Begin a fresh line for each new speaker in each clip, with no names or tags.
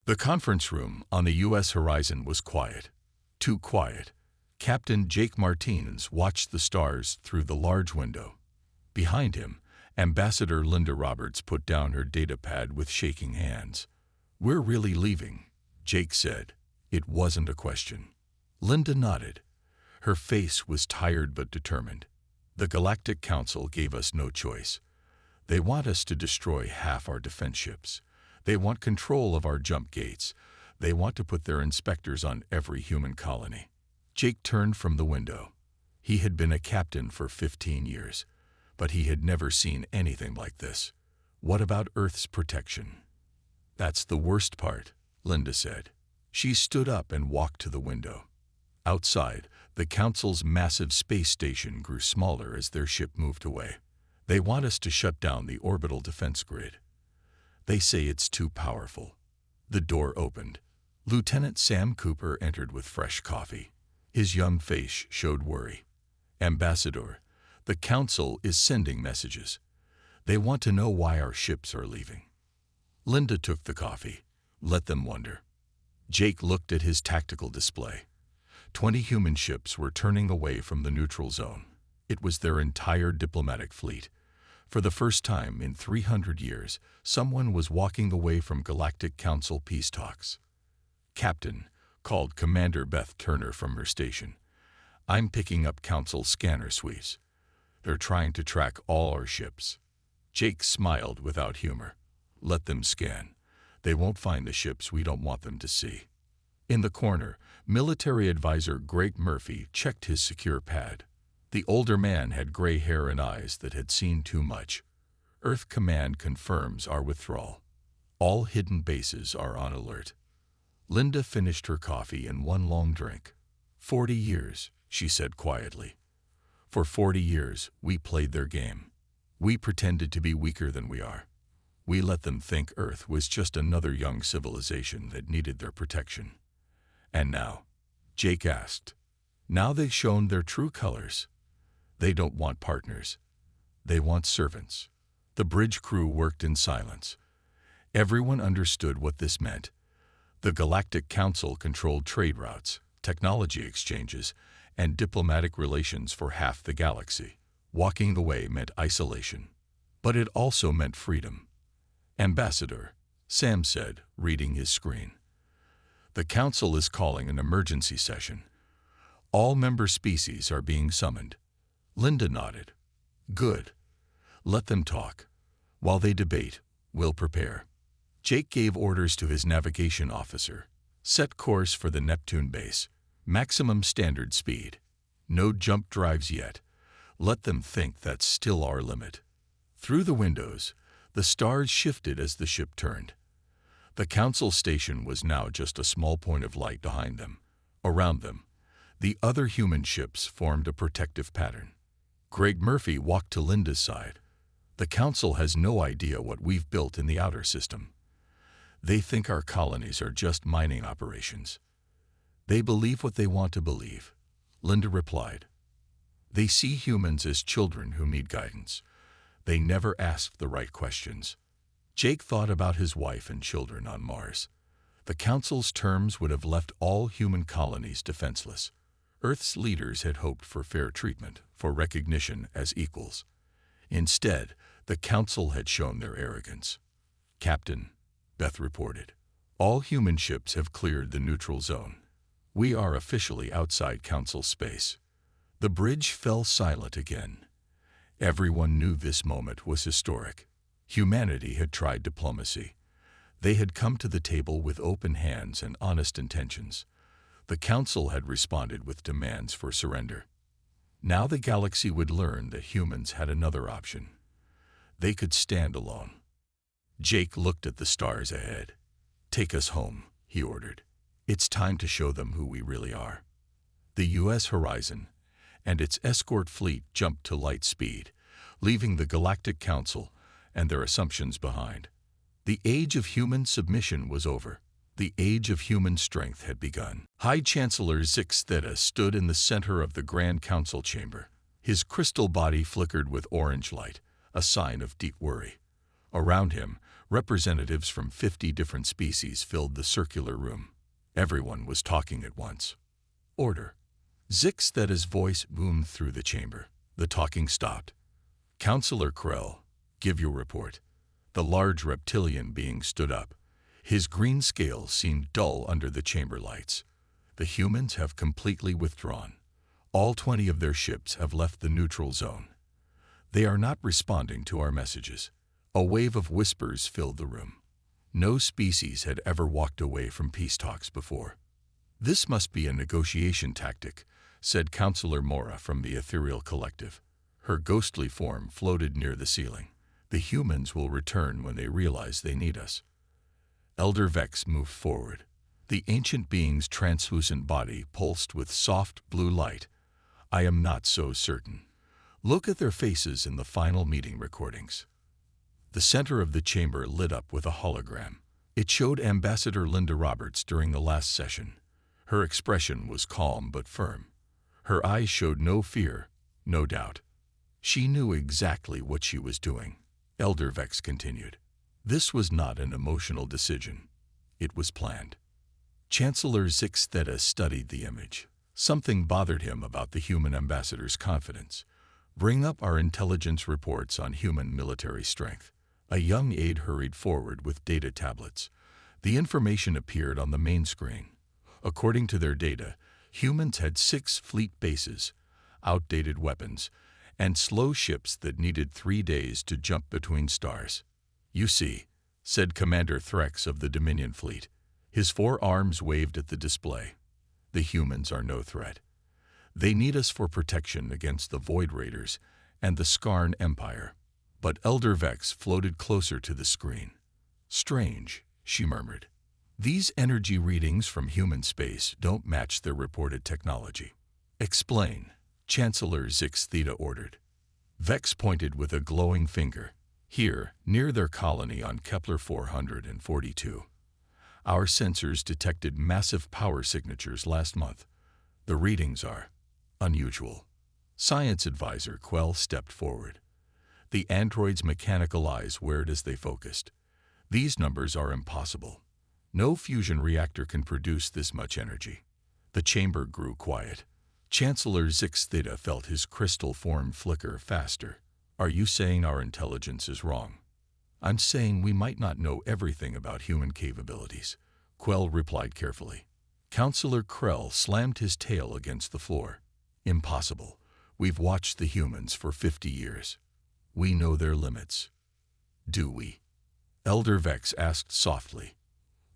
The conference room on the U.S. horizon was quiet. Too quiet. Captain Jake Martinez watched the stars through the large window. Behind him, Ambassador Linda Roberts put down her datapad with shaking hands. "We're really leaving," Jake said. It wasn't a question. Linda nodded. Her face was tired but determined. "The Galactic Council gave us no choice. They want us to destroy half our defense ships. They want control of our jump gates. They want to put their inspectors on every human colony." Jake turned from the window. He had been a captain for 15 years, but he had never seen anything like this. What about Earth's protection? "That's the worst part," Linda said. She stood up and walked to the window. Outside, the Council's massive space station grew smaller as their ship moved away. "They want us to shut down the orbital defense grid. They say it's too powerful." The door opened. Lieutenant Sam Cooper entered with fresh coffee. His young face showed worry. "Ambassador, the Council is sending messages. They want to know why our ships are leaving." Linda took the coffee. "Let them wonder." Jake looked at his tactical display. 20 human ships were turning away from the neutral zone. It was their entire diplomatic fleet. For the first time in 300 years, someone was walking away from Galactic Council peace talks. "Captain," called Commander Beth Turner from her station, "I'm picking up Council scanner sweeps. They're trying to track all our ships." Jake smiled without humor. "Let them scan. They won't find the ships we don't want them to see." In the corner, military advisor Greg Murphy checked his secure pad. The older man had gray hair and eyes that had seen too much. "Earth Command confirms our withdrawal. All hidden bases are on alert." Linda finished her coffee in one long drink. 40 years, she said quietly. For 40 years, we played their game. We pretended to be weaker than we are. We let them think Earth was just another young civilization that needed their protection. And now, Jake asked, now they've shown their true colors. They don't want partners. They want servants. The bridge crew worked in silence. Everyone understood what this meant. The Galactic Council controlled trade routes, technology exchanges, and diplomatic relations for half the galaxy. Walking away meant isolation. But it also meant freedom. "Ambassador," Sam said, reading his screen. "The Council is calling an emergency session. All member species are being summoned." Linda nodded. "Good. Let them talk. While they debate, we'll prepare." Jake gave orders to his navigation officer. "Set course for the Neptune base. Maximum standard speed. No jump drives yet. Let them think that's still our limit." Through the windows, the stars shifted as the ship turned. The Council station was now just a small point of light behind them. Around them, the other human ships formed a protective pattern. Greg Murphy walked to Linda's side. "The Council has no idea what we've built in the outer system. They think our colonies are just mining operations. They believe what they want to believe," Linda replied. "They see humans as children who need guidance. They never ask the right questions." Jake thought about his wife and children on Mars. The Council's terms would have left all human colonies defenseless. Earth's leaders had hoped for fair treatment, for recognition as equals. Instead, the Council had shown their arrogance. "Captain," Beth reported, "all human ships have cleared the neutral zone. We are officially outside Council space." The bridge fell silent again. Everyone knew this moment was historic. Humanity had tried diplomacy. They had come to the table with open hands and honest intentions. The Council had responded with demands for surrender. Now the galaxy would learn that humans had another option. They could stand alone. Jake looked at the stars ahead. "Take us home," he ordered. "It's time to show them who we really are." The U.S. horizon and its escort fleet jumped to light speed, leaving the Galactic Council and their assumptions behind. The age of human submission was over. The age of human strength had begun. High Chancellor Zix Theta stood in the center of the Grand Council chamber. His crystal body flickered with orange light, a sign of deep worry. Around him, Representatives from 50 different species filled the circular room. Everyone was talking at once. Order. Zixtheta's voice boomed through the chamber. The talking stopped. Counselor Krell, give your report. The large reptilian being stood up. His green scales seemed dull under the chamber lights. The humans have completely withdrawn. All 20 of their ships have left the neutral zone. They are not responding to our messages. A wave of whispers filled the room. No species had ever walked away from peace talks before. This must be a negotiation tactic, said Counselor Mora from the Ethereal Collective. Her ghostly form floated near the ceiling. The humans will return when they realize they need us. Elder Vex moved forward. The ancient being's translucent body pulsed with soft blue light. I am not so certain. Look at their faces in the final meeting recordings. The center of the chamber lit up with a hologram. It showed Ambassador Linda Roberts during the last session. Her expression was calm but firm. Her eyes showed no fear, no doubt. She knew exactly what she was doing. Elder Vex continued. This was not an emotional decision. It was planned. Chancellor Zixtheta studied the image. Something bothered him about the human ambassador's confidence. Bring up our intelligence reports on human military strength. A young aide hurried forward with data tablets. The information appeared on the main screen. According to their data, humans had 6 fleet bases, outdated weapons, and slow ships that needed 3 days to jump between stars. You see, said Commander Threx of the Dominion Fleet. His 4 arms waved at the display. The humans are no threat. They need us for protection against the Void Raiders and the Skarn Empire. But Elder Vex floated closer to the screen. Strange, she murmured. These energy readings from human space don't match their reported technology. Explain, Chancellor Zixtheta ordered. Vex pointed with a glowing finger. Here, near their colony on Kepler 442. Our sensors detected massive power signatures last month. The readings are unusual. Science Advisor Quell stepped forward. The android's mechanical eyes whirred as they focused. These numbers are impossible. No fusion reactor can produce this much energy. The chamber grew quiet. Chancellor Zixtheta felt his crystal form flicker faster. Are you saying our intelligence is wrong? I'm saying we might not know everything about human capabilities, Quell replied carefully. Counselor Krell slammed his tail against the floor. Impossible. We've watched the humans for 50 years. We know their limits. Do we? Elder Vex asked softly.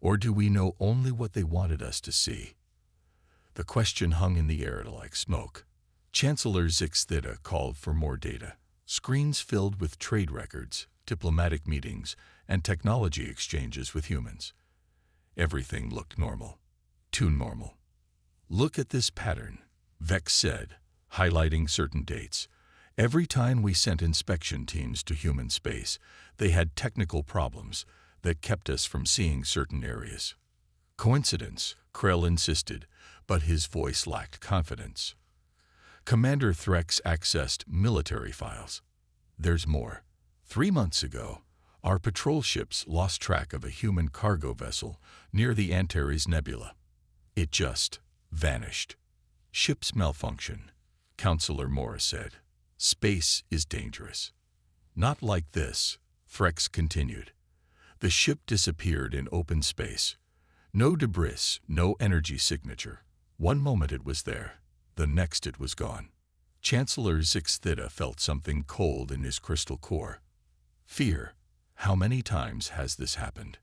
Or do we know only what they wanted us to see? The question hung in the air like smoke. Chancellor Zixtheta called for more data. Screens filled with trade records, diplomatic meetings, and technology exchanges with humans. Everything looked normal. Too normal. Look at this pattern, Vex said, highlighting certain dates. Every time we sent inspection teams to human space, they had technical problems that kept us from seeing certain areas. Coincidence, Krell insisted, but his voice lacked confidence. Commander Threx accessed military files. There's more. 3 months ago, our patrol ships lost track of a human cargo vessel near the Antares Nebula. It just vanished. Ship's malfunction, Counselor Morris said. Space is dangerous. Not like this, Threx continued. The ship disappeared in open space. No debris, no energy signature. One moment it was there, the next it was gone. Chancellor Zixtheta felt something cold in his crystal core. Fear. How many times has this happened?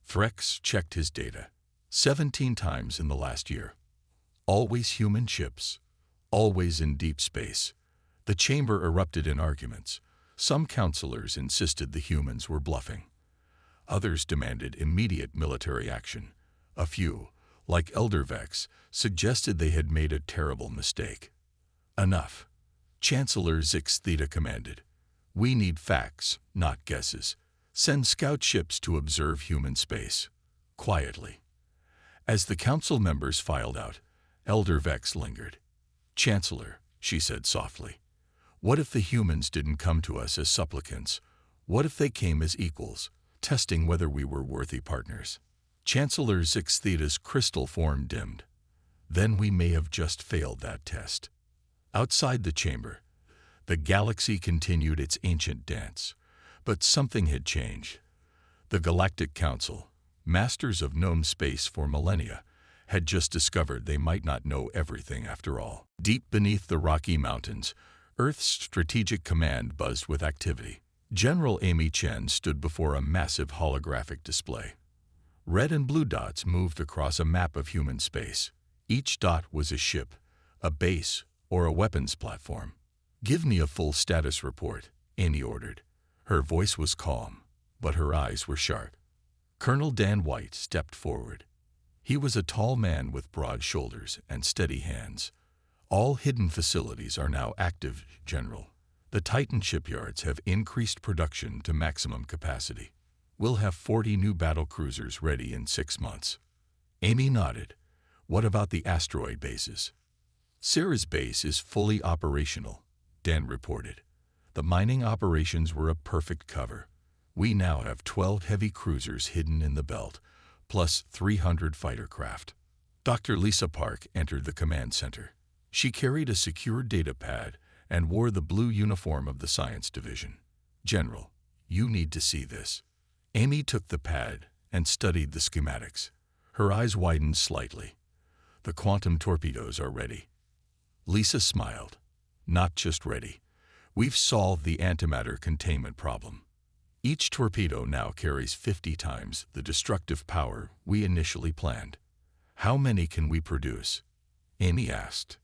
Threx checked his data. 17 times in the last year. Always human ships. Always in deep space. The chamber erupted in arguments. Some counselors insisted the humans were bluffing. Others demanded immediate military action. A few, like Elder Vex, suggested they had made a terrible mistake. Enough. Chancellor Zixtheta commanded. We need facts, not guesses. Send scout ships to observe human space. Quietly. As the council members filed out, Elder Vex lingered. Chancellor, she said softly, what if the humans didn't come to us as supplicants? What if they came as equals? testing whether we were worthy partners. Chancellor Zix Theta's crystal form dimmed. Then we may have just failed that test. Outside the chamber, the galaxy continued its ancient dance, but something had changed. The Galactic Council, masters of known space for millennia, had just discovered they might not know everything after all. Deep beneath the Rocky Mountains, Earth's strategic command buzzed with activity. General Amy Chen stood before a massive holographic display. Red and blue dots moved across a map of human space. Each dot was a ship, a base, or a weapons platform. "Give me a full status report," Amy ordered. Her voice was calm, but her eyes were sharp. Colonel Dan White stepped forward. He was a tall man with broad shoulders and steady hands. "All hidden facilities are now active, General. The Titan shipyards have increased production to maximum capacity. We'll have 40 new battle cruisers ready in 6 months." Amy nodded. "What about the asteroid bases?" "Sarah's base is fully operational," Dan reported. "The mining operations were a perfect cover. We now have 12 heavy cruisers hidden in the belt, plus 300 fighter craft." Dr. Lisa Park entered the command center. She carried a secure data pad and wore the blue uniform of the Science Division. "General, you need to see this." Amy took the pad and studied the schematics. Her eyes widened slightly. "The quantum torpedoes are ready." Lisa smiled. "Not just ready. We've solved the antimatter containment problem. Each torpedo now carries 50 times the destructive power we initially planned." "How many can we produce?" Amy asked.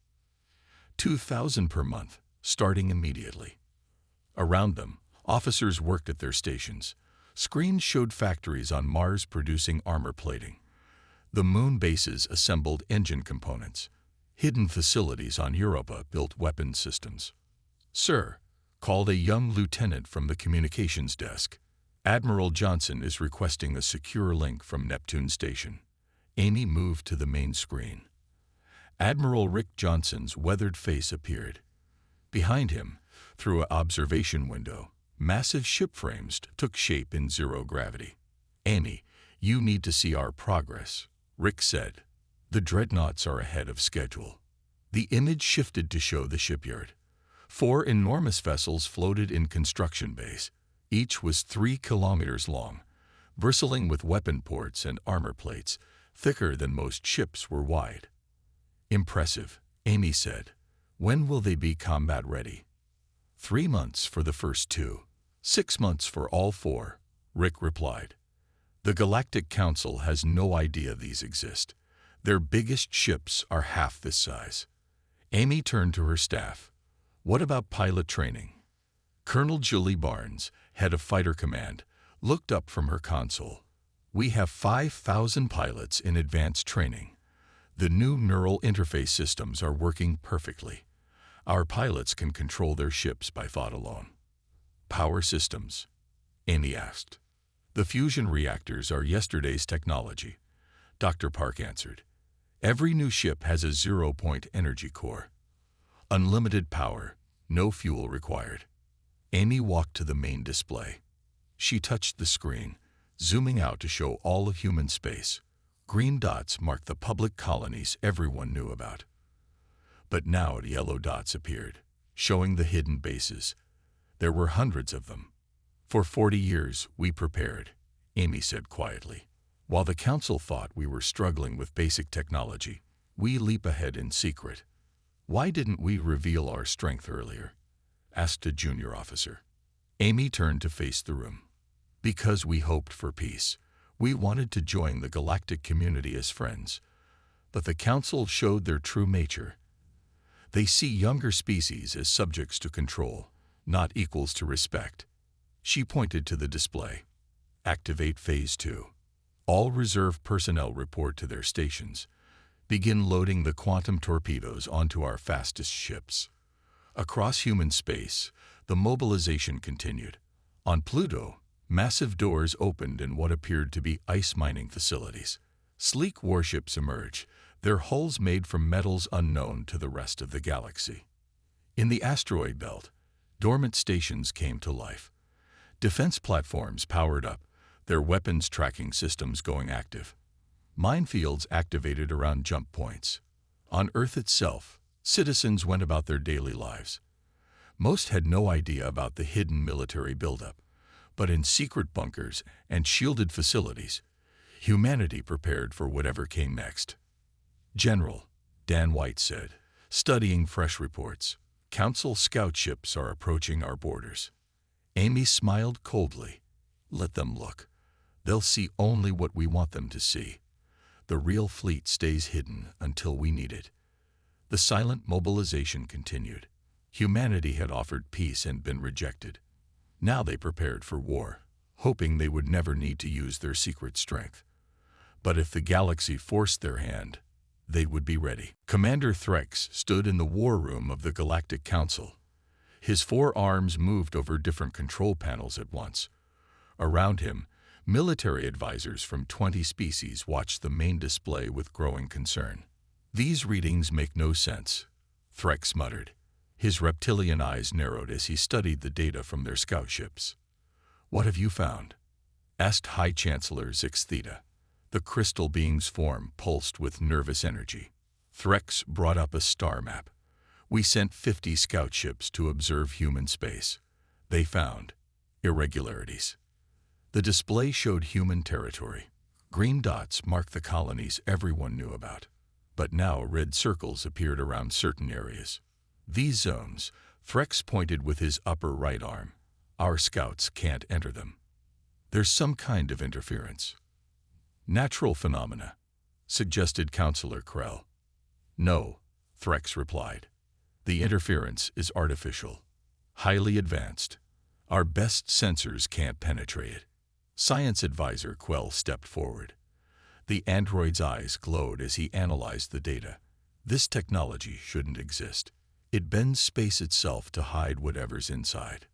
2,000 per month, starting immediately." Around them, officers worked at their stations. Screens showed factories on Mars producing armor plating. The moon bases assembled engine components. Hidden facilities on Europa built weapons systems. "Sir," called a young lieutenant from the communications desk. "Admiral Johnson is requesting a secure link from Neptune Station." Amy moved to the main screen. Admiral Rick Johnson's weathered face appeared. Behind him, through an observation window, massive ship frames took shape in zero gravity. "Amy, you need to see our progress," Rick said. "The dreadnoughts are ahead of schedule." The image shifted to show the shipyard. 4 enormous vessels floated in construction bays. Each was 3 kilometers long, bristling with weapon ports and armor plates, thicker than most ships were wide. "Impressive," Amy said. "When will they be combat ready?" 3 months for the first 2. 6 months for all 4, Rick replied. "The Galactic Council has no idea these exist. Their biggest ships are half this size." Amy turned to her staff. "What about pilot training?" Colonel Julie Barnes, head of Fighter Command, looked up from her console. "We have 5,000 pilots in advanced training. The new neural interface systems are working perfectly. Our pilots can control their ships by thought alone." "Power systems?" Amy asked. "The fusion reactors are yesterday's technology," Dr. Park answered. "Every new ship has a 0-point energy core. Unlimited power, no fuel required." Amy walked to the main display. She touched the screen, zooming out to show all of human space. Green dots marked the public colonies everyone knew about. But now yellow dots appeared, showing the hidden bases. There were hundreds of them. "For 40 years, we prepared," Amy said quietly. "While the Council thought we were struggling with basic technology, we leap ahead in secret." "Why didn't we reveal our strength earlier?" asked a junior officer. Amy turned to face the room. "Because we hoped for peace. We wanted to join the galactic community as friends. But the Council showed their true nature. They see younger species as subjects to control, not equals to respect." She pointed to the display. "Activate Phase 2. All reserve personnel report to their stations. Begin loading the quantum torpedoes onto our fastest ships." Across human space, the mobilization continued. On Pluto, massive doors opened in what appeared to be ice mining facilities. Sleek warships emerged, their hulls made from metals unknown to the rest of the galaxy. In the asteroid belt, dormant stations came to life. Defense platforms powered up, their weapons tracking systems going active. Minefields activated around jump points. On Earth itself, citizens went about their daily lives. Most had no idea about the hidden military buildup, but in secret bunkers and shielded facilities, humanity prepared for whatever came next. General, Dan White said, studying fresh reports, Council scout ships are approaching our borders. Amy smiled coldly. Let them look. They'll see only what we want them to see. The real fleet stays hidden until we need it. The silent mobilization continued. Humanity had offered peace and been rejected. Now they prepared for war, hoping they would never need to use their secret strength. But if the galaxy forced their hand, they would be ready. Commander Threx stood in the war room of the Galactic Council. His 4 arms moved over different control panels at once. Around him, military advisors from 20 species watched the main display with growing concern. These readings make no sense, Threx muttered. His reptilian eyes narrowed as he studied the data from their scout ships. What have you found? Asked High Chancellor Zix Theta. The crystal being's form pulsed with nervous energy. Threx brought up a star map. We sent 50 scout ships to observe human space. They found irregularities. The display showed human territory. Green dots marked the colonies everyone knew about. But now red circles appeared around certain areas. These zones, Threx pointed with his upper right arm. Our scouts can't enter them. There's some kind of interference. Natural phenomena, suggested Counselor Krell. No, Threx replied. The interference is artificial, highly advanced. Our best sensors can't penetrate it. Science Advisor Quell stepped forward. The android's eyes glowed as he analyzed the data. This technology shouldn't exist. It bends space itself to hide whatever's inside.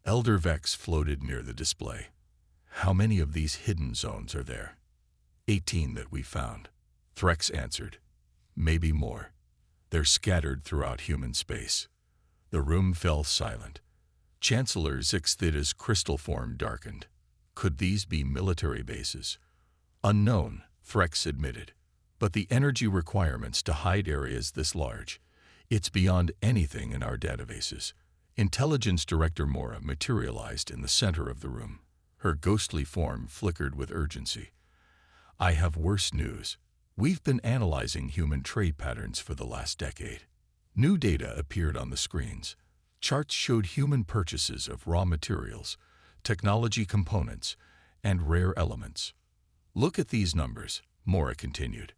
Elder Vex floated near the display. How many of these hidden zones are there? 18 that we found, Threx answered. Maybe more. They're scattered throughout human space. The room fell silent. Chancellor Zix Theta's crystal form darkened. Could these be military bases? Unknown, Threx admitted. But the energy requirements to hide areas this large, it's beyond anything in our databases. Intelligence Director Mora materialized in the center of the room. Her ghostly form flickered with urgency. I have worse news. We've been analyzing human trade patterns for the last decade. New data appeared on the screens. Charts showed human purchases of raw materials, technology components, and rare elements. Look at these numbers, Mora continued.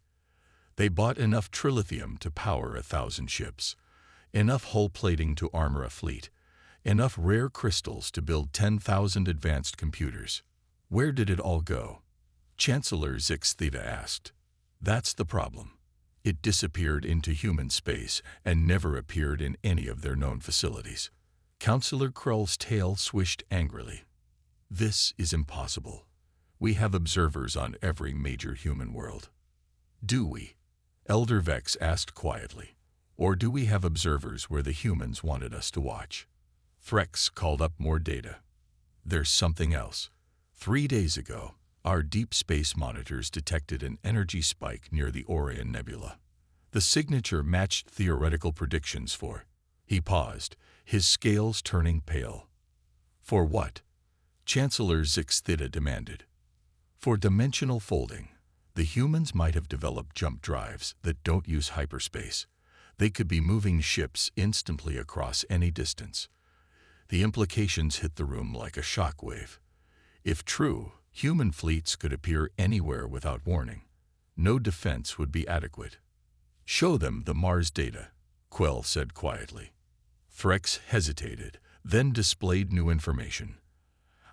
They bought enough trilithium to power 1,000 ships, enough hull plating to armor a fleet, enough rare crystals to build 10,000 advanced computers. Where did it all go? Chancellor Zix Theta asked. That's the problem. It disappeared into human space and never appeared in any of their known facilities. Counselor Krell's tail swished angrily. This is impossible. We have observers on every major human world. Do we? Elder Vex asked quietly. Or do we have observers where the humans wanted us to watch? Threx called up more data. There's something else. 3 days ago, our deep space monitors detected an energy spike near the Orion Nebula. The signature matched theoretical predictions for. He paused, his scales turning pale. For what? Chancellor Zix Theta demanded. For dimensional folding. The humans might have developed jump drives that don't use hyperspace. They could be moving ships instantly across any distance. The implications hit the room like a shockwave. If true, human fleets could appear anywhere without warning. No defense would be adequate. Show them the Mars data, Quell said quietly. Threx hesitated, then displayed new information.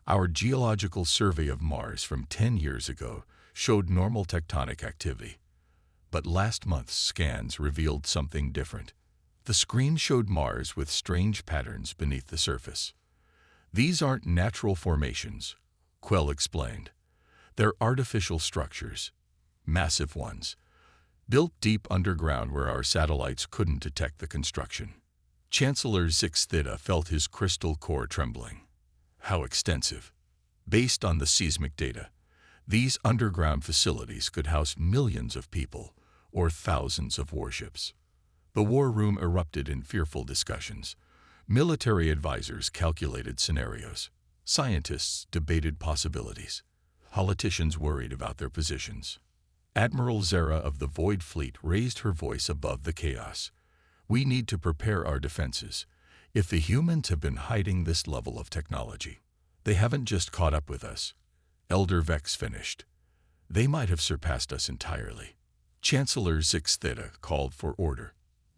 Our geological survey of Mars from 10 years ago showed normal tectonic activity. But last month's scans revealed something different. The screen showed Mars with strange patterns beneath the surface. These aren't natural formations, Quell explained. They're artificial structures, massive ones, built deep underground where our satellites couldn't detect the construction. Chancellor Zix Theta felt his crystal core trembling. How extensive? Based on the seismic data, these underground facilities could house millions of people or thousands of warships. The war room erupted in fearful discussions. Military advisors calculated scenarios. Scientists debated possibilities. Politicians worried about their positions. Admiral Zara of the Void Fleet raised her voice above the chaos. We need to prepare our defenses. If the humans have been hiding this level of technology, they haven't just caught up with us. Elder Vex finished. They might have surpassed us entirely. Chancellor Zix Theta called for order.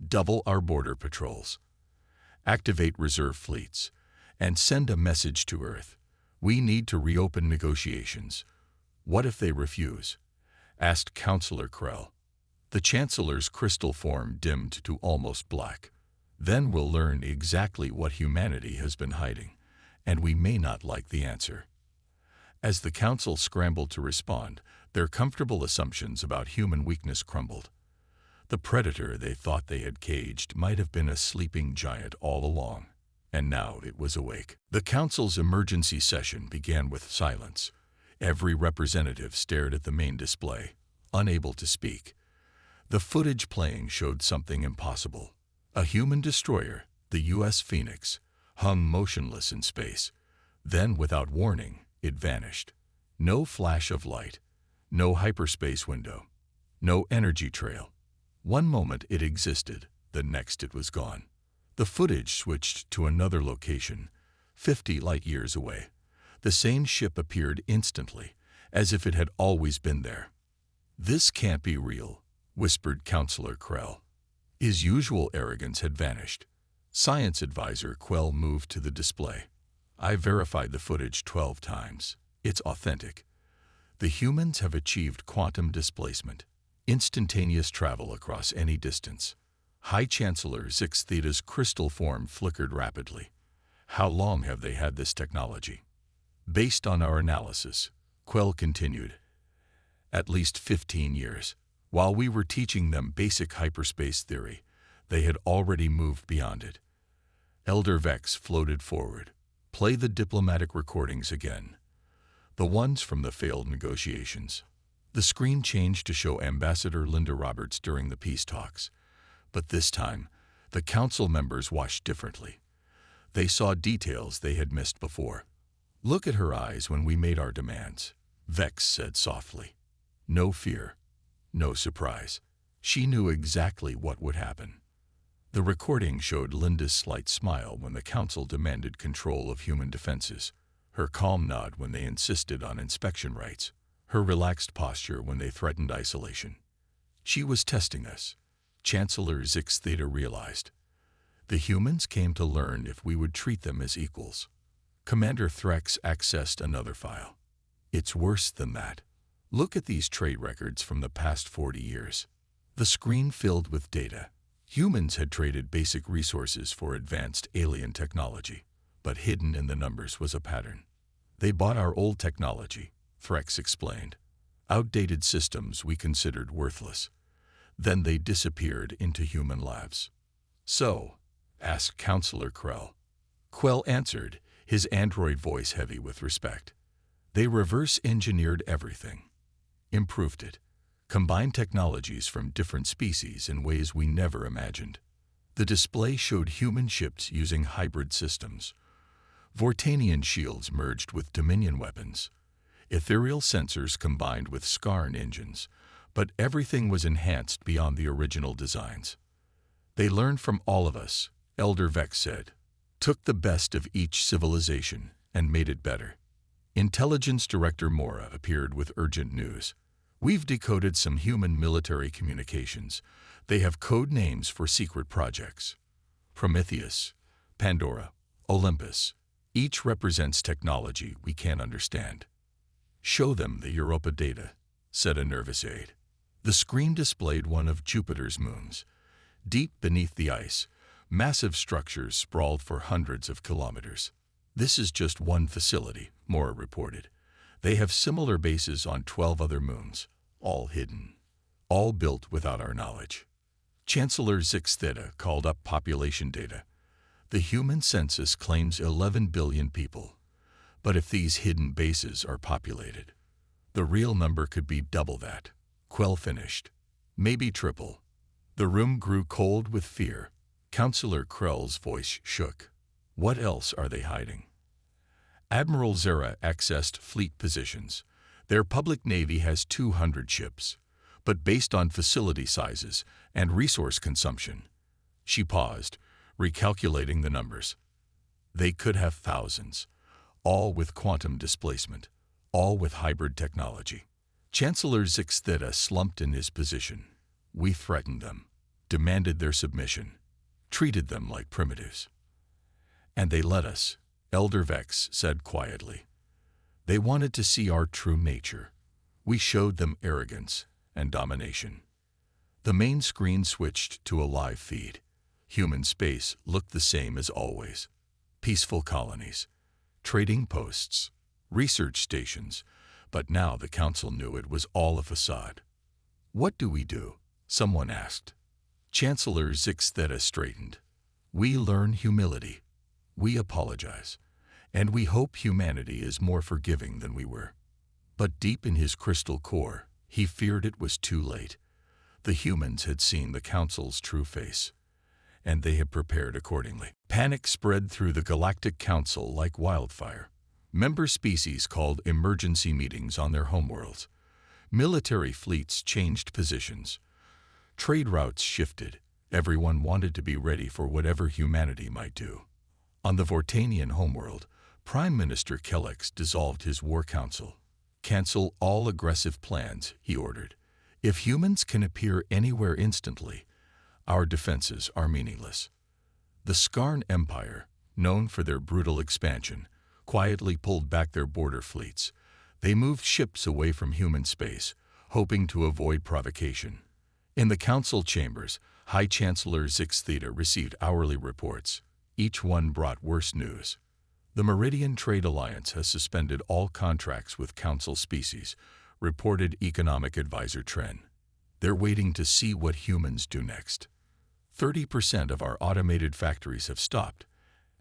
Double our border patrols. Activate reserve fleets. And send a message to Earth. We need to reopen negotiations. What if they refuse? Asked Councillor Krell. The Chancellor's crystal form dimmed to almost black. Then we'll learn exactly what humanity has been hiding, and we may not like the answer. As the Council scrambled to respond, their comfortable assumptions about human weakness crumbled. The predator they thought they had caged might have been a sleeping giant all along, and now it was awake. The Council's emergency session began with silence. Every representative stared at the main display, unable to speak. The footage playing showed something impossible. A human destroyer, the U.S. Phoenix, hung motionless in space. Then, without warning, it vanished. No flash of light, no hyperspace window, no energy trail. One moment it existed, the next it was gone. The footage switched to another location, 50 light-years away. The same ship appeared instantly, as if it had always been there. "This can't be real," whispered Councillor Krell. His usual arrogance had vanished. Science Advisor Quell moved to the display. "I verified the footage 12 times. It's authentic. The humans have achieved quantum displacement, instantaneous travel across any distance." High Chancellor Zix Theta's crystal form flickered rapidly. "How long have they had this technology?" "Based on our analysis," Quell continued, "at least 15 years. While we were teaching them basic hyperspace theory, they had already moved beyond it." Elder Vex floated forward. "Play the diplomatic recordings again. The ones from the failed negotiations." The screen changed to show Ambassador Linda Roberts during the peace talks. But this time, the Council members watched differently. They saw details they had missed before. "Look at her eyes when we made our demands," Vex said softly. No fear, no surprise. She knew exactly what would happen. The recording showed Linda's slight smile when the Council demanded control of human defenses, her calm nod when they insisted on inspection rights, her relaxed posture when they threatened isolation. She was testing us. Chancellor Zix Theta realized. The humans came to learn if we would treat them as equals. Commander Threx accessed another file. "It's worse than that. Look at these trade records from the past 40 years. The screen filled with data. Humans had traded basic resources for advanced alien technology, but hidden in the numbers was a pattern. They bought our old technology, Threx explained. Outdated systems we considered worthless. Then they disappeared into human labs." "So?" asked Councillor Krell. Quell answered, his android voice heavy with respect. "They reverse-engineered everything. Improved it. Combined technologies from different species in ways we never imagined. The display showed human ships using hybrid systems. Vortanian shields merged with Dominion weapons. Ethereal sensors combined with Skarn engines. But everything was enhanced beyond the original designs. They learned from all of us," Elder Vex said. "Took the best of each civilization and made it better." Intelligence Director Mora appeared with urgent news. "We've decoded some human military communications. They have code names for secret projects. Prometheus, Pandora, Olympus. Each represents technology we can't understand." "Show them the Europa data," said a nervous aide. The screen displayed one of Jupiter's moons. Deep beneath the ice, massive structures sprawled for hundreds of kilometers. "This is just one facility," Mora reported. "They have similar bases on 12 other moons, all hidden, all built without our knowledge." Chancellor Zix Theta called up population data. The human census claims 11 billion people. But if these hidden bases are populated, the real number could be double that. Quell finished. Maybe triple. The room grew cold with fear. Counselor Krell's voice shook. What else are they hiding? Admiral Zera accessed fleet positions. Their public navy has 200 ships, but based on facility sizes and resource consumption. She paused, recalculating the numbers. They could have thousands, all with quantum displacement, all with hybrid technology. Chancellor Zixtheta slumped in his position. We threatened them, demanded their submission, treated them like primitives. And they let us, Elder Vex said quietly. They wanted to see our true nature. We showed them arrogance and domination. The main screen switched to a live feed. Human space looked the same as always. Peaceful colonies, trading posts, research stations, but now the council knew it was all a facade. What do we do? Someone asked. Chancellor Zixtheta straightened. We learn humility. We apologize. And we hope humanity is more forgiving than we were. But deep in his crystal core, he feared it was too late. The humans had seen the council's true face, and they had prepared accordingly. Panic spread through the Galactic Council like wildfire. Member species called emergency meetings on their homeworlds. Military fleets changed positions. Trade routes shifted. Everyone wanted to be ready for whatever humanity might do. On the Vortanian homeworld, Prime Minister Kellex dissolved his war council. Cancel all aggressive plans, he ordered. If humans can appear anywhere instantly, our defenses are meaningless. The Skarn Empire, known for their brutal expansion, quietly pulled back their border fleets. They moved ships away from human space, hoping to avoid provocation. In the council chambers, High Chancellor Zixtheta received hourly reports. Each one brought worse news. The Meridian Trade Alliance has suspended all contracts with council species, reported Economic Advisor Tren. They're waiting to see what humans do next. 30% of our automated factories have stopped,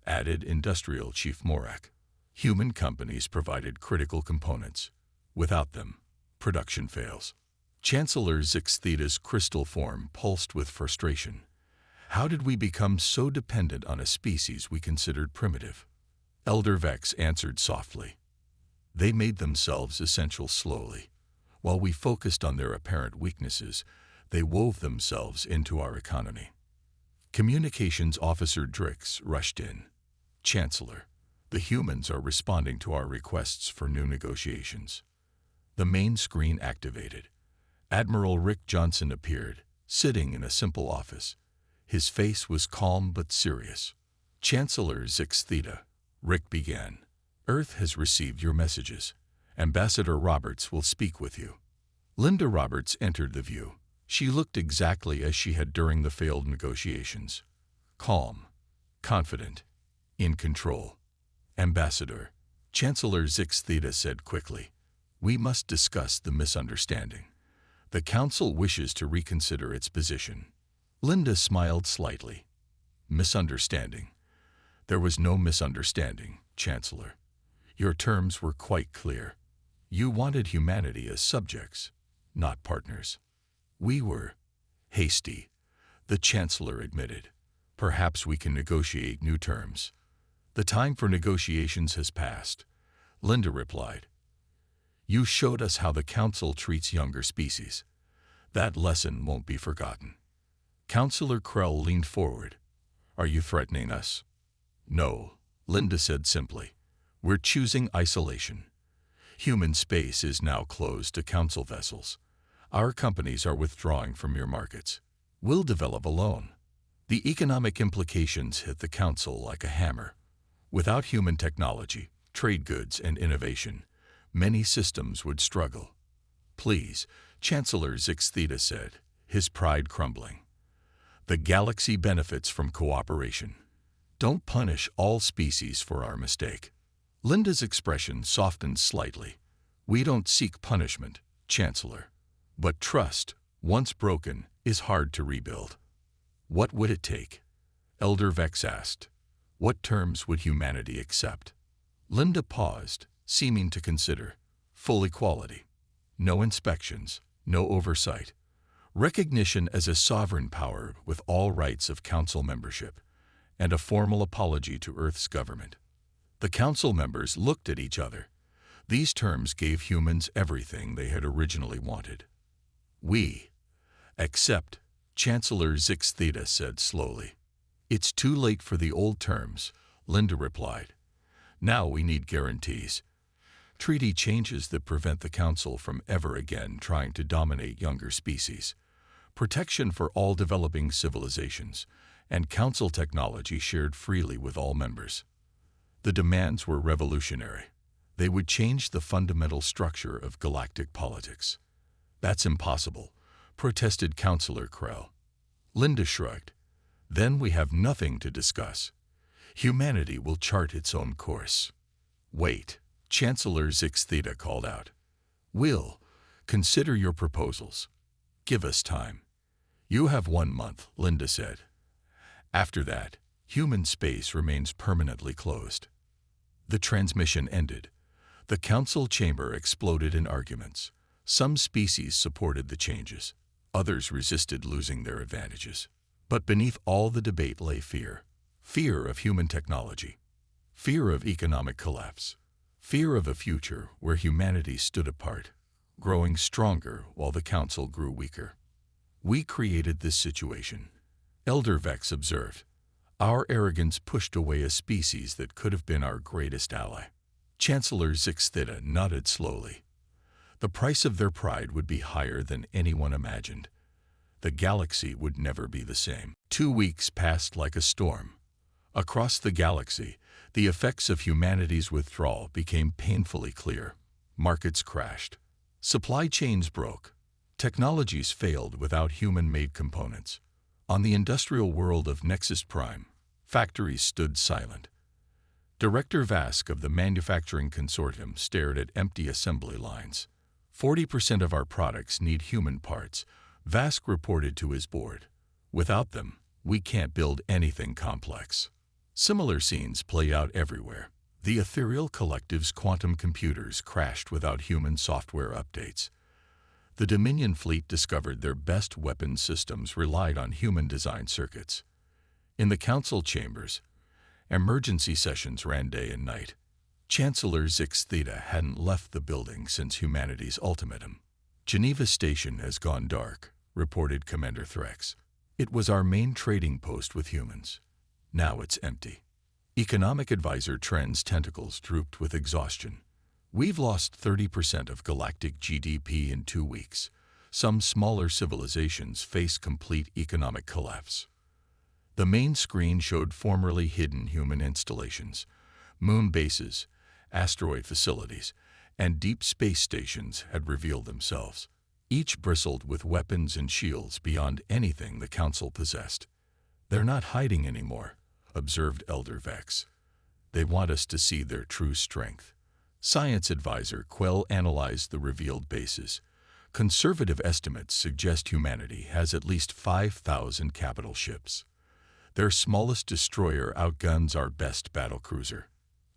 added Industrial Chief Morak. Human companies provided critical components. Without them, production fails. Chancellor Zixtheta's crystal form pulsed with frustration. How did we become so dependent on a species we considered primitive? Elder Vex answered softly. They made themselves essential slowly. While we focused on their apparent weaknesses, they wove themselves into our economy. Communications Officer Drix rushed in. Chancellor, the humans are responding to our requests for new negotiations. The main screen activated. Admiral Rick Johnson appeared, sitting in a simple office. His face was calm but serious. Chancellor Zixtheta, Rick began. Earth has received your messages. Ambassador Roberts will speak with you. Linda Roberts entered the view. She looked exactly as she had during the failed negotiations. Calm, confident, in control. Ambassador, Chancellor Zixtheta said quickly, we must discuss the misunderstanding. The Council wishes to reconsider its position. Linda smiled slightly. Misunderstanding. There was no misunderstanding, Chancellor. Your terms were quite clear. You wanted humanity as subjects, not partners. We were hasty, the Chancellor admitted. Perhaps we can negotiate new terms. The time for negotiations has passed, Linda replied. You showed us how the Council treats younger species. That lesson won't be forgotten. Counselor Krell leaned forward. Are you threatening us? No, Linda said simply. We're choosing isolation. Human space is now closed to Council vessels. Our companies are withdrawing from your markets. We'll develop alone. The economic implications hit the Council like a hammer. Without human technology, trade goods, and innovation, many systems would struggle. Please, Chancellor Zixtheta said, his pride crumbling. The galaxy benefits from cooperation. Don't punish all species for our mistake. Linda's expression softened slightly. We don't seek punishment, Chancellor. But trust, once broken, is hard to rebuild. What would it take? Elder Vex asked. What terms would humanity accept? Linda paused, seeming to consider. Full equality. No inspections, no oversight. Recognition as a sovereign power with all rights of council membership, and a formal apology to Earth's government. The council members looked at each other. These terms gave humans everything they had originally wanted. We accept, Chancellor Zix Theta said slowly. It's too late for the old terms, Linda replied. Now we need guarantees. Treaty changes that prevent the Council from ever again trying to dominate younger species. Protection for all developing civilizations, and Council technology shared freely with all members. The demands were revolutionary. They would change the fundamental structure of galactic politics. That's impossible, protested Councillor Krell. Linda shrugged. Then we have nothing to discuss. Humanity will chart its own course. Wait, Chancellor Zix Theta called out. We'll consider your proposals. Give us time. You have 1 month, Linda said. After that, human space remains permanently closed. The transmission ended. The council chamber exploded in arguments. Some species supported the changes. Others resisted losing their advantages. But beneath all the debate lay fear. Fear of human technology. Fear of economic collapse. Fear of a future where humanity stood apart, growing stronger while the council grew weaker. We created this situation, Elder Vex observed. Our arrogance pushed away a species that could have been our greatest ally. Chancellor Zix Theta nodded slowly. The price of their pride would be higher than anyone imagined. The galaxy would never be the same. 2 weeks passed like a storm. Across the galaxy, the effects of humanity's withdrawal became painfully clear. Markets crashed. Supply chains broke. Technologies failed without human-made components. On the industrial world of Nexus Prime, factories stood silent. Director Vask of the manufacturing consortium stared at empty assembly lines. 40% of our products need human parts, Vask reported to his board. Without them, we can't build anything complex. Similar scenes play out everywhere. The ethereal collective's quantum computers crashed without human software updates. The Dominion fleet discovered their best weapons systems relied on human-designed circuits. In the council chambers, emergency sessions ran day and night. Chancellor Zix Theta hadn't left the building since humanity's ultimatum. Geneva Station has gone dark, reported Commander Threx. It was our main trading post with humans. Now it's empty. Economic Advisor Trend's tentacles drooped with exhaustion. We've lost 30% of galactic GDP in 2 weeks. Some smaller civilizations face complete economic collapse. The main screen showed formerly hidden human installations, moon bases, asteroid facilities, and deep space stations had revealed themselves. Each bristled with weapons and shields beyond anything the Council possessed. They're not hiding anymore, observed Elder Vex. They want us to see their true strength. Science Advisor Quell analyzed the revealed bases. Conservative estimates suggest humanity has at least 5,000 capital ships. Their smallest destroyer outguns our best battlecruiser.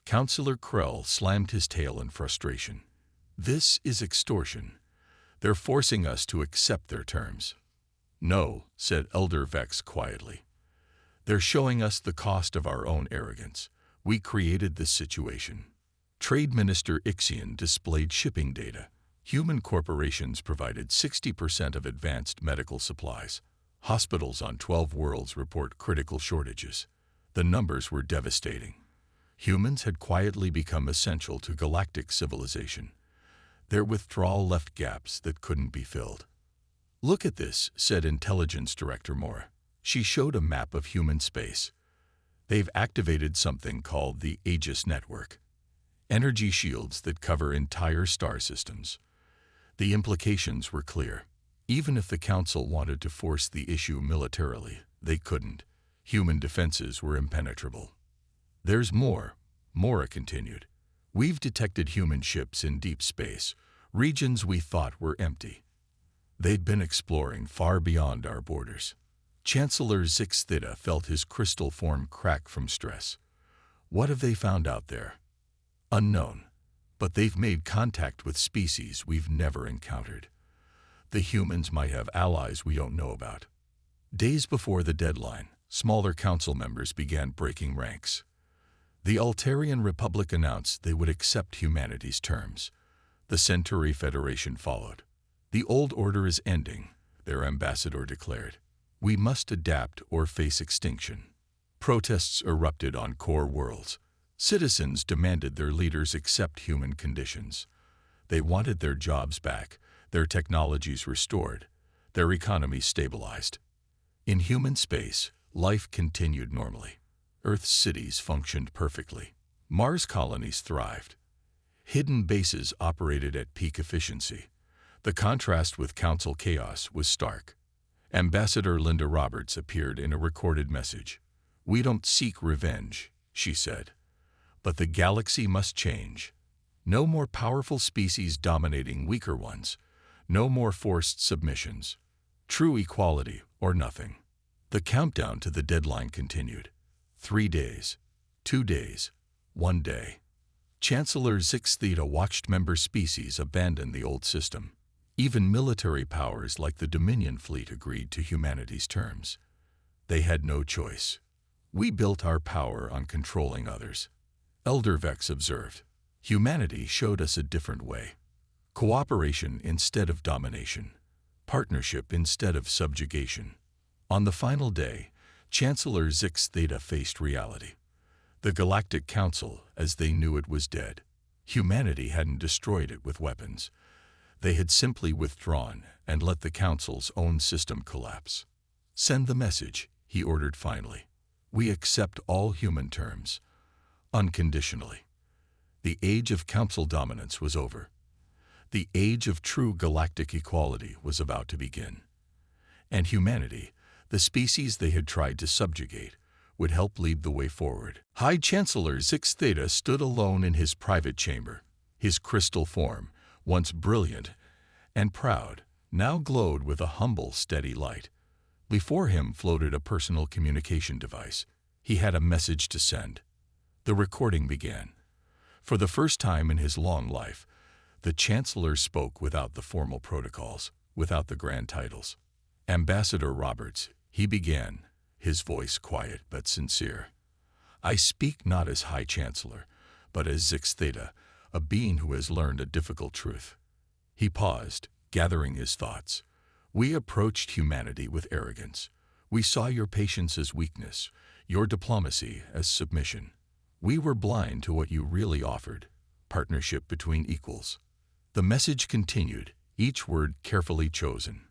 Councillor Krell slammed his tail in frustration. This is extortion. They're forcing us to accept their terms. No, said Elder Vex quietly. They're showing us the cost of our own arrogance. We created this situation. Trade Minister Ixion displayed shipping data. Human corporations provided 60% of advanced medical supplies. Hospitals on 12 worlds report critical shortages. The numbers were devastating. Humans had quietly become essential to galactic civilization. Their withdrawal left gaps that couldn't be filled. Look at this, said Intelligence Director Moore. She showed a map of human space. They've activated something called the Aegis Network. Energy shields that cover entire star systems. The implications were clear. Even if the Council wanted to force the issue militarily, they couldn't. Human defenses were impenetrable. There's more, Mora continued. We've detected human ships in deep space, regions we thought were empty. They'd been exploring far beyond our borders. Chancellor Zix Theta felt his crystal form crack from stress. What have they found out there? Unknown, but they've made contact with species we've never encountered. The humans might have allies we don't know about. Days before the deadline, smaller council members began breaking ranks. The Altarian Republic announced they would accept humanity's terms. The Centauri Federation followed. The old order is ending, their ambassador declared. We must adapt or face extinction. Protests erupted on core worlds. Citizens demanded their leaders accept human conditions. They wanted their jobs back, their technologies restored, their economies stabilized. In human space, life continued normally. Earth's cities functioned perfectly. Mars colonies thrived. Hidden bases operated at peak efficiency. The contrast with Council chaos was stark. Ambassador Linda Roberts appeared in a recorded message. "We don't seek revenge," she said. "But the galaxy must change. No more powerful species dominating weaker ones. No more forced submissions. True equality or nothing." The countdown to the deadline continued. 3 days, 2 days, 1 day. Chancellor Zix Theta watched member species abandon the old system. Even military powers like the Dominion fleet agreed to humanity's terms. They had no choice. "We built our power on controlling others," Elder Vex observed. "Humanity showed us a different way. Cooperation instead of domination. Partnership instead of subjugation." On the final day, Chancellor Zix Theta faced reality. The Galactic Council, as they knew it, was dead. Humanity hadn't destroyed it with weapons. They had simply withdrawn and let the Council's own system collapse. "Send the message," he ordered finally. "We accept all human terms, unconditionally." The age of Council dominance was over. The age of true galactic equality was about to begin. And humanity, the species they had tried to subjugate, would help lead the way forward. High Chancellor Zix Theta stood alone in his private chamber. His crystal form, once brilliant and proud, now glowed with a humble, steady light. Before him floated a personal communication device. He had a message to send. The recording began. For the first time in his long life, the Chancellor spoke without the formal protocols, without the grand titles. "Ambassador Roberts," he began, his voice quiet but sincere. "I speak not as High Chancellor, but as Zix Theta, a being who has learned a difficult truth." He paused, gathering his thoughts. "We approached humanity with arrogance. We saw your patience as weakness, your diplomacy as submission. We were blind to what you really offered, partnership between equals." The message continued, each word carefully chosen.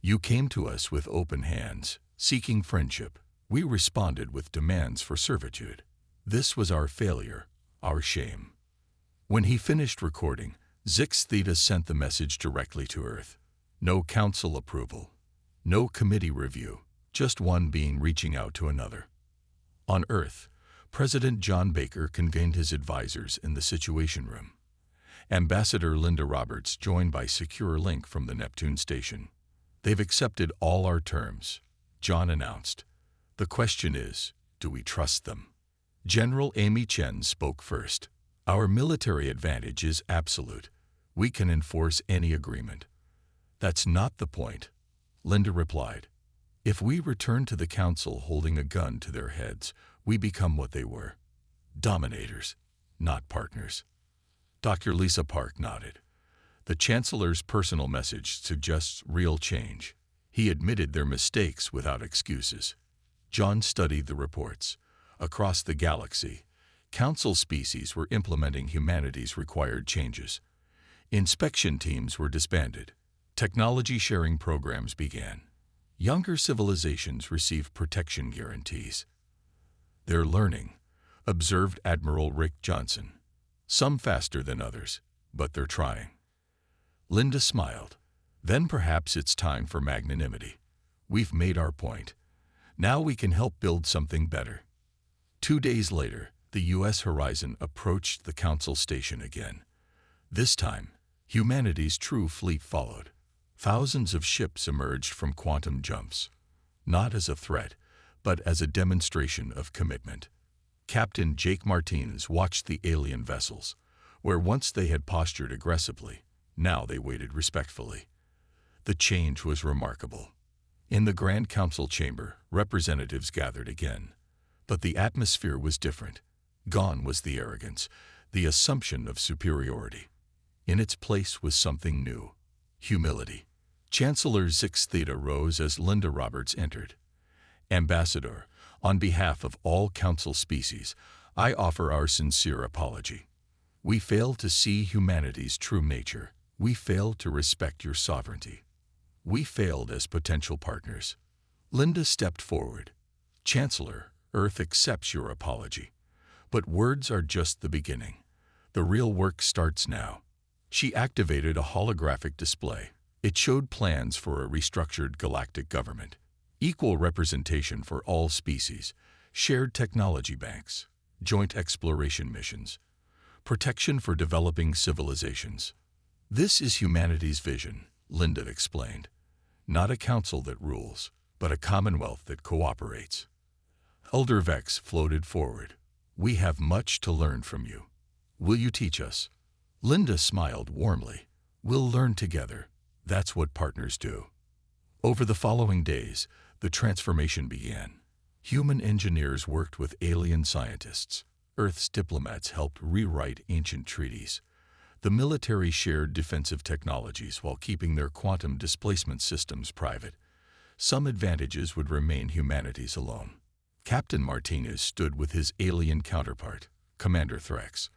"You came to us with open hands, seeking friendship. We responded with demands for servitude. This was our failure, our shame." When he finished recording, Zix Theta sent the message directly to Earth. No council approval, no committee review, just one being reaching out to another. On Earth, President John Baker convened his advisors in the Situation Room. Ambassador Linda Roberts joined by secure link from the Neptune station. "They've accepted all our terms," John announced. "The question is, do we trust them?" General Amy Chen spoke first. "Our military advantage is absolute. We can enforce any agreement." "That's not the point," Linda replied. "If we return to the Council holding a gun to their heads, we become what they were. Dominators, not partners." Dr. Lisa Park nodded. The Chancellor's personal message suggests real change. He admitted their mistakes without excuses. John studied the reports. Across the galaxy, Council species were implementing humanity's required changes. Inspection teams were disbanded. Technology sharing programs began. Younger civilizations received protection guarantees. "They're learning," observed Admiral Rick Johnson. "Some faster than others, but they're trying." Linda smiled. "Then perhaps it's time for magnanimity. We've made our point. Now we can help build something better." 2 days later, the U.S. horizon approached the Council station again. This time, humanity's true fleet followed. Thousands of ships emerged from quantum jumps, not as a threat, but as a demonstration of commitment. Captain Jake Martinez watched the alien vessels, where once they had postured aggressively, now they waited respectfully. The change was remarkable. In the Grand Council chamber, representatives gathered again. But the atmosphere was different. Gone was the arrogance, the assumption of superiority. In its place was something new: humility. Chancellor Zix Theta rose as Linda Roberts entered. Ambassador, on behalf of all Council species, I offer our sincere apology. We failed to see humanity's true nature. We failed to respect your sovereignty. We failed as potential partners. Linda stepped forward. Chancellor, Earth accepts your apology. But words are just the beginning. The real work starts now. She activated a holographic display. It showed plans for a restructured galactic government, equal representation for all species, shared technology banks, joint exploration missions, protection for developing civilizations. This is humanity's vision, Linda explained. Not a council that rules, but a commonwealth that cooperates. Elder Vex floated forward. We have much to learn from you. Will you teach us? Linda smiled warmly. We'll learn together. That's what partners do. Over the following days, the transformation began. Human engineers worked with alien scientists. Earth's diplomats helped rewrite ancient treaties. The military shared defensive technologies while keeping their quantum displacement systems private. Some advantages would remain humanity's alone. Captain Martinez stood with his alien counterpart, Commander Threx.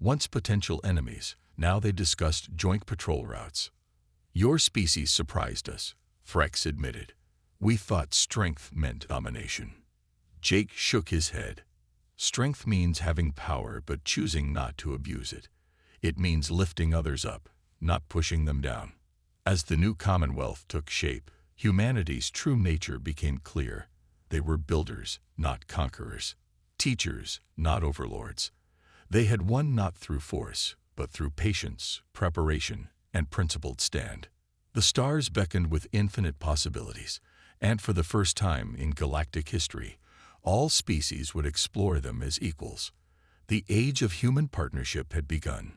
Once potential enemies, now they discussed joint patrol routes. Your species surprised us, Threx admitted. We thought strength meant domination. Jake shook his head. Strength means having power but choosing not to abuse it. It means lifting others up, not pushing them down. As the new Commonwealth took shape, humanity's true nature became clear. They were builders, not conquerors. Teachers, not overlords. They had won not through force, but through patience, preparation, and principled stand. The stars beckoned with infinite possibilities, and for the first time in galactic history, all species would explore them as equals. The age of human partnership had begun.